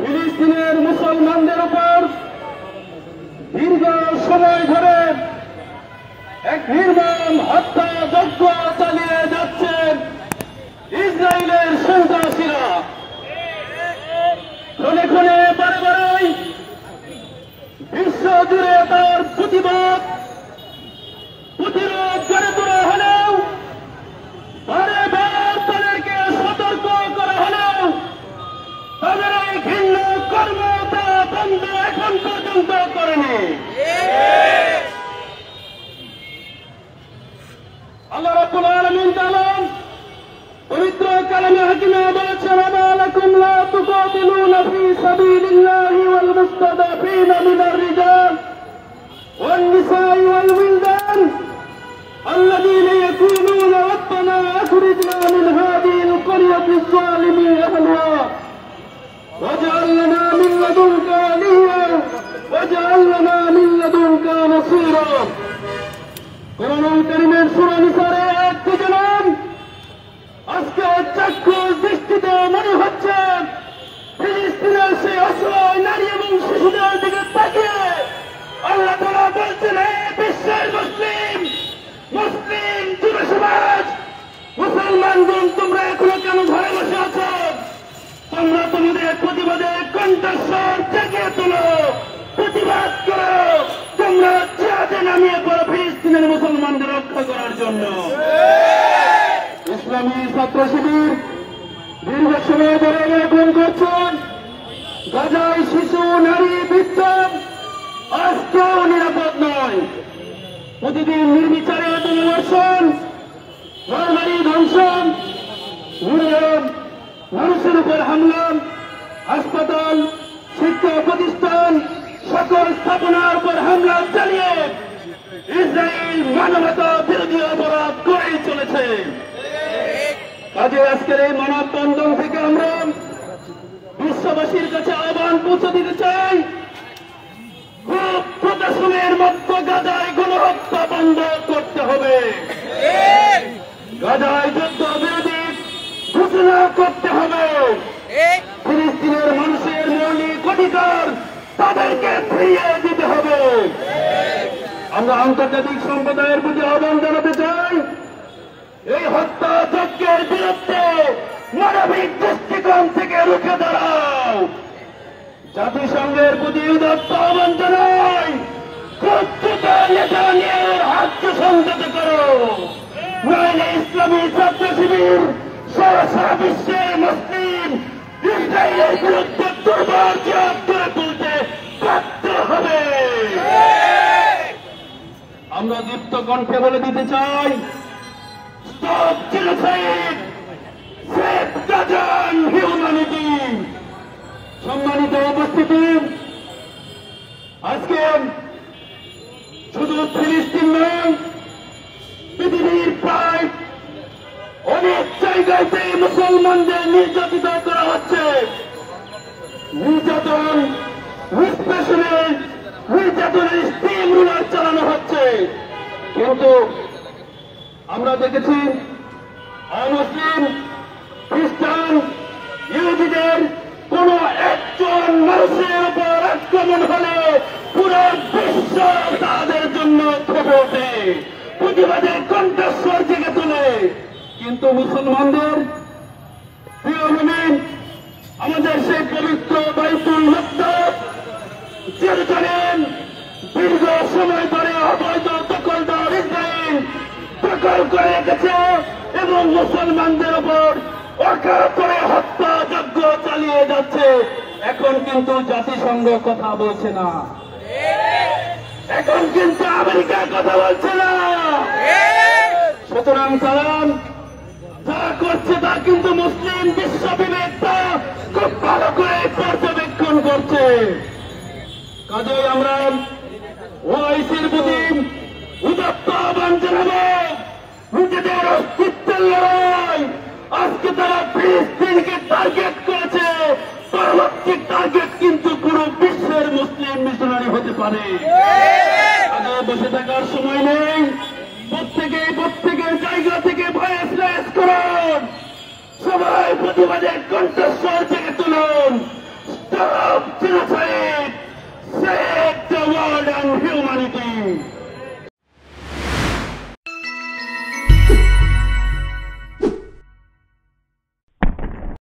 ফিলিস্তিনের মুসলমানদের উপর দীর্ঘ সময় ধরে এক নির্মম হত্যাযজ্ঞ চালিয়ে যাচ্ছে ইসরায়েলের সন্ত্রাসীরা। ক্ষণে ক্ষণে বারে বারেই বিশ্ব জুড়ে তার প্রতিরোধ গড়ে তোলা হলেও বারে বার তাদেরকে সতর্ক করা হলেও তাদের এই ঘৃণ্য কর্ম তা বন্ধ এখন পর্যন্ত করেনি। আল্লাহ রাব্বুল আলামিন তাআলা পবিত্র কালামে হাকিমে বলেছেন, ওয়া লাকুম লা তুকাতিলুনা ফী সাবিলিল্লাহি ওয়াল মুস্তাদাফিনা মিনার রিজাল ওয়ান নিসাই ওয়াল উইলদান আল্লাযীনা ইয়াকুলুনা রাব্বানা আখরিজনা মিন হাযিহিল ক্বরিয়াতি যালিমি আহলিহা ওয়াজআল লানা মিন লাদুনকা ওয়ালিয়্যা ওয়াজআল লানা মিন লাদুনকা নাসীরা। কোরআনুল কারীমের সূরা নিসার আয়াতটি জানান, আজকে চাক্ষুষ দৃষ্টিতে মনে হচ্ছে ফিলিস্তিনের সেই অসহায় নারী এবং শিশুদের দিকে তাকিয়ে আল্লাহ তাআলা বলছেন, হে বিশ্বের মুসলিম যুব সমাজ, মুসলমানগণ, তোমরা এখনো কেন ঘরে বসে আছো? তোমরা তোমাদের প্রতিবাদের কণ্ঠস্বর জেগে তোলো, প্রতিবাদ করো, তোমরা জিহাদে নামিয়ে পড়ো ফিলিস্তিনের মুসলমানদের রক্ষা করার জন্য। ইসলামী ছাত্র শিবির দীর্ঘ সময় ধরে আয়োজন করছেন। গাজায় শিশু, নারী, বৃদ্ধ আজকেও নিরাপদ নয়। প্রতিদিন নির্বিচারে ধর্ষণ, ঘরবাড়ি ধ্বংস, মানুষের উপর হামলা, হাসপাতাল, শিক্ষা প্রতিষ্ঠান, সকল স্থাপনার উপর হামলা চালিয়ে ইসরায়েল মানবতা বিরোধী অপরাধ করেই চলেছে। কাজে আজকের এই মানববন্ধন থেকে আমরা বিশ্ববাসীর কাছে আহ্বান পৌঁছে দিতে চাই, খুব প্রকাশনের মতো গাজায় গণহত্যা বন্ধ করতে হবে, গাজায় যুদ্ধ বিরোধী ঘোষণা করতে হবে, ফিলিস্তিনের মানুষের মৌলিক অধিকার তাদেরকে ফিরিয়ে দিতে হবে। আমরা আন্তর্জাতিক সম্প্রদায়ের প্রতি আহ্বান জানাতে চাই, এই হত্যাযজ্ঞের বিরুদ্ধে মানবিক দৃষ্টিকোণ থেকে রুখে দাঁড়াও। জাতিসংঘের প্রতি উদাত্ত আহ্বান জানাই, খুব দ্রুত নেতানিয়াহুর হাতকে সংযত করো, নইলে ইসলামী ছাত্র শিবির সারা বিশ্বের মুসলিম ইসরায়েলের বিরুদ্ধে দুর্বার জিহাদ গড়ে তুলতে বাধ্য হবে। আমরা দীপ্ত কণ্ঠে বলে দিতে চাই, stop genocide, save Gazan humanity. সম্মানিত উপস্থিতি, আজকে শুধু ফিলিস্তিন নয়, পৃথিবীর প্রায় অনেক জায়গাতে মুসলমানদের নির্যাতিত করা হচ্ছে। নির্যাতন, নির্যাতনের স্টিম রুলার চালানো হচ্ছে। কিন্তু আমরা দেখেছি অমুসলিম, খ্রিস্টান, ইহুদিদের কোন একজন মানুষের উপর আক্রমণ হলে পুরো বিশ্ব তাদের জন্য ক্ষেপে ওঠে, প্রতিবাদের কণ্ঠস্বর জেগে তোলে। কিন্তু মুসলমানদের প্রিয় ভূমি, আমাদের সেই পবিত্র বাইতুল মুকদ্দাস, জেরুজালেম দীর্ঘ সময় ধরে অবৈধ দখলদার ইসরায়েল দখল করে রেখেছে এবং মুসলমানদের উপর অকাতরে হত্যাযজ্ঞ চালিয়ে যাচ্ছে। এখন কিন্তু জাতিসংঘ কথা বলছে না, এখন কিন্তু আমেরিকা কথা বলছে না। সুতরাং তারা যা করছে তা কিন্তু মুসলিম বিশ্ব বিবেকটা খুব ভালো করে পর্যবেক্ষণ করছে। কাজেই আমরা ওআইসির প্রতি উদাত্ত আহ্বান জানাবো, নিজেদের অস্তিত্বের লড়াই। আজকে তারা ফিলিস্তিনকে টার্গেট করেছে, পরবর্তী টার্গেট কিন্তু পুরো বিশ্বের মুসলিম মিশনারি হতে পারে। আগে বসে থাকার সময় নেই, প্রত্যেকের জায়গা থেকে ভয়েস রেজ করুন, সবাই প্রতিবাদের কণ্ঠস্বর জেগে তুলুন।